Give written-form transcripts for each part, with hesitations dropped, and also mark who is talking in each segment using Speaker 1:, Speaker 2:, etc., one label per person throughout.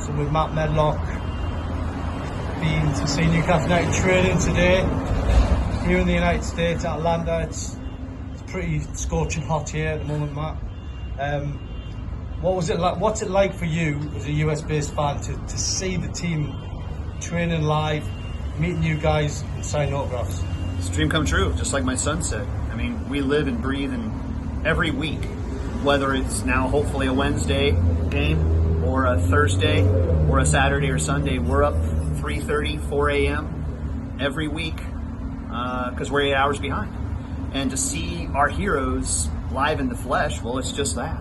Speaker 1: So with Matt Medlock, been to see Newcastle United training today here in the United States, Atlanta. It's pretty scorching hot here at the moment, Matt. What was it like? What's it like for you as a US-based fan to see the team training live, meeting you guys, and sign autographs?
Speaker 2: It's a dream come true, just like my son said. I mean, we live and breathe in every week, whether it's now hopefully a Wednesday game or a Thursday or a Saturday or Sunday. We're up 3:30, 4 a.m. every week because we're 8 hours behind. And to see our heroes live in the flesh, well, it's just that.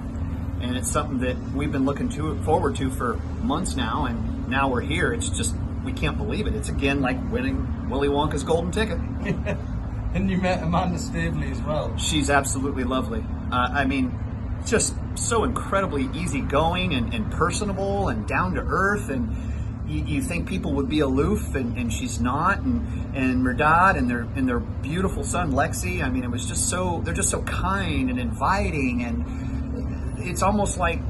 Speaker 2: And it's something that we've been looking forward to for months now, and now we're here. It's just, we can't believe it. It's again like winning Willy Wonka's golden ticket.
Speaker 1: And you met Amanda Staveley as well.
Speaker 2: She's absolutely lovely. I mean, just so incredibly easygoing and personable and down to earth. And you think people would be aloof, and she's not. And Mehrdad and their beautiful son Lexi. I mean, it was just so, they're just so kind and inviting, and it's almost like,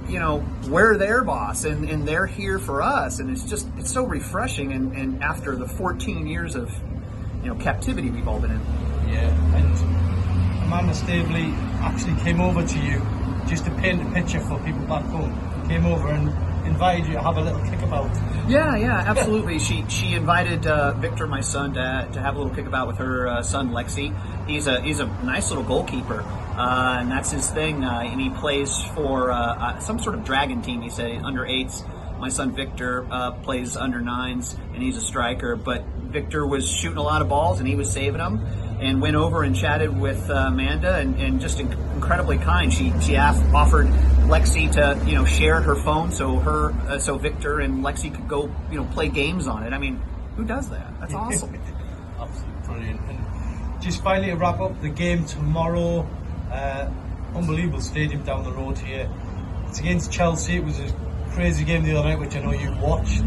Speaker 2: you know, we're their boss and they're here for us, and it's so refreshing. And after the 14 years of, you know, captivity we've all been in.
Speaker 1: Yeah, and Amanda Staveley actually came over to you just to paint a picture for people back home. Came over and invited you to have a little kickabout.
Speaker 2: Yeah, absolutely. She invited Victor, my son, to have a little kickabout with her son Lexi. He's a nice little goalkeeper, and that's his thing. And he plays for some sort of dragon team. He said under 8s. My son Victor plays under 9s, and he's a striker. But Victor was shooting a lot of balls, and he was saving them. And went over and chatted with Amanda, and just incredibly kind. She offered Lexi to, you know, share her phone so Victor and Lexi could go, you know, play games on it. I mean, who does that? That's awesome.
Speaker 1: Absolutely brilliant. And just finally to wrap up, the game tomorrow, unbelievable stadium down the road here. It's against Chelsea. It was a crazy game the other night, which I know you watched.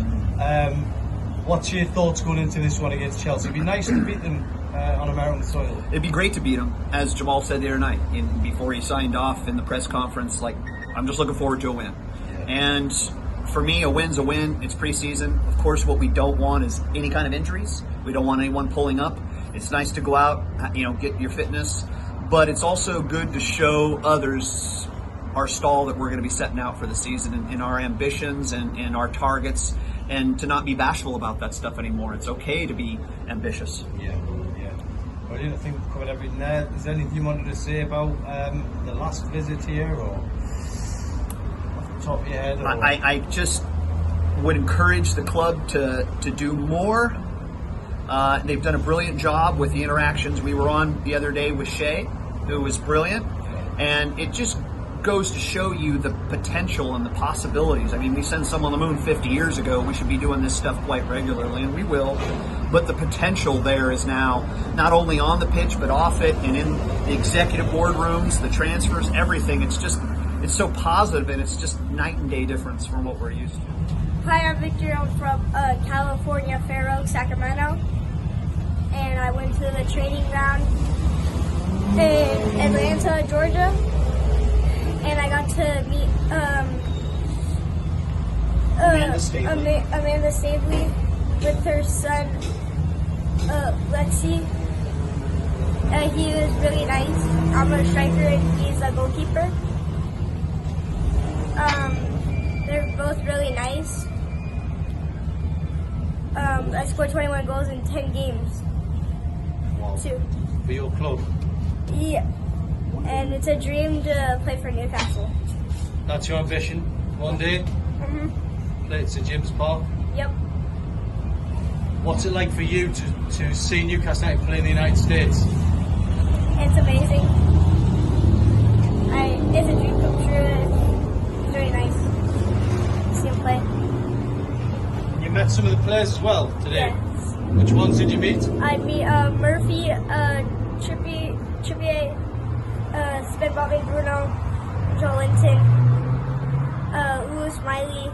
Speaker 1: What's your thoughts going into this one against Chelsea? It'd be nice to beat them on American soil.
Speaker 2: It'd be great to beat them, as Jamal said the other night before he signed off in the press conference. Like, I'm just looking forward to a win. Yeah. And for me, a win's a win. It's preseason. Of course, what we don't want is any kind of injuries. We don't want anyone pulling up. It's nice to go out, you know, get your fitness, but it's also good to show others our stall that we're going to be setting out for the season, and our ambitions and our targets, and to not be bashful about that stuff anymore. It's okay to be ambitious.
Speaker 1: Yeah. Brilliant. I think we've covered everything there. Is there anything you wanted to say about the last visit here, or off the top of your head? Or?
Speaker 2: I just would encourage the club to do more. They've done a brilliant job with the interactions. We were on the other day with Shay, who was brilliant, and it just goes to show you the potential and the possibilities. I mean, we sent some on the moon 50 years ago. We should be doing this stuff quite regularly, and we will. But the potential there is now not only on the pitch, but off it, and in the executive boardrooms, the transfers, everything. It's so positive, and it's just night and day difference from what we're used to.
Speaker 3: Hi, I'm Victor. I'm from California, Fair Oaks, Sacramento. And I went to the training ground in Atlanta, Georgia. And I got to meet Amanda Staveley with her son, Lexi. He was really nice. I'm a striker and he's a goalkeeper. They're both really nice. I scored 21 goals in 10 games.
Speaker 1: Wow.
Speaker 3: Too.
Speaker 1: For your club?
Speaker 3: Yeah. And it's a dream to play for Newcastle.
Speaker 1: That's your ambition? One day? Play at St James Park?
Speaker 3: Yep.
Speaker 1: What's it like for you to see Newcastle United play in the United States?
Speaker 3: It's amazing. It's a dream come true. It's really nice to see him play.
Speaker 1: You met some of the players as well today?
Speaker 3: Yes.
Speaker 1: Which ones did you meet?
Speaker 3: I meet Murphy, Trippier, Spin Bobby Bruno, Joelinton, Lewis Miley,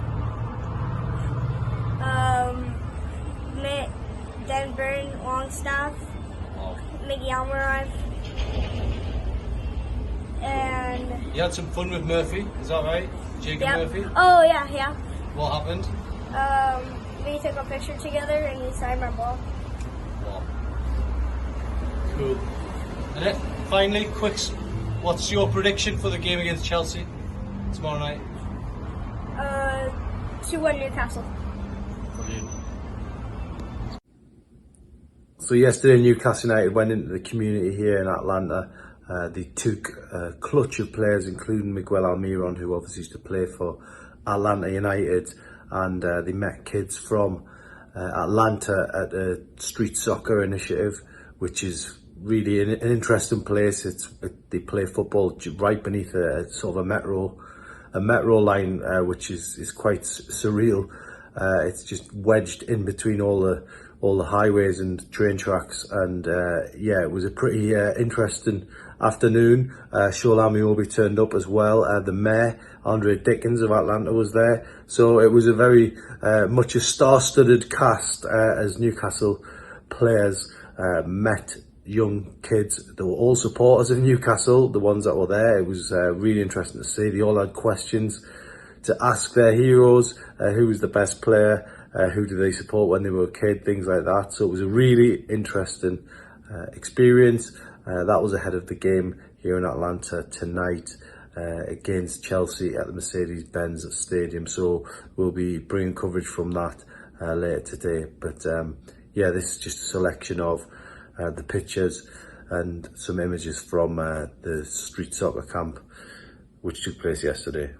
Speaker 3: Dan Burn, Longstaff, Miggy Almiron, and
Speaker 1: You had some fun with Murphy, is that right? Jacob
Speaker 3: yeah.
Speaker 1: Murphy?
Speaker 3: Oh yeah.
Speaker 1: What happened?
Speaker 3: We took a picture together and he signed my ball.
Speaker 1: Wow. Cool. And then, finally, what's your prediction for the game against Chelsea tomorrow night?
Speaker 3: 2-1 Newcastle.
Speaker 1: Brilliant. So yesterday Newcastle United went into the community here in Atlanta. They took a clutch of players, including Miguel Almiron, who obviously used to play for Atlanta United, and they met kids from Atlanta at a street soccer initiative, which is really an interesting place. They play football right beneath a sort of a metro line, which is quite surreal. It's just wedged in between all the highways and train tracks, and yeah, it was a pretty interesting afternoon. Sholami Obi turned up as well. The mayor, Andre Dickens of Atlanta, was there, so it was a very much a star-studded cast as Newcastle players met young kids. They were all supporters of Newcastle, the ones that were there. It was really interesting to see. They all had questions to ask their heroes, who was the best player, who did they support when they were a kid, things like that. So it was a really interesting experience. That was ahead of the game here in Atlanta tonight against Chelsea at the Mercedes-Benz Stadium. So we'll be bringing coverage from that later today. But yeah, this is just a selection of the pictures and some images from the street soccer camp which took place yesterday.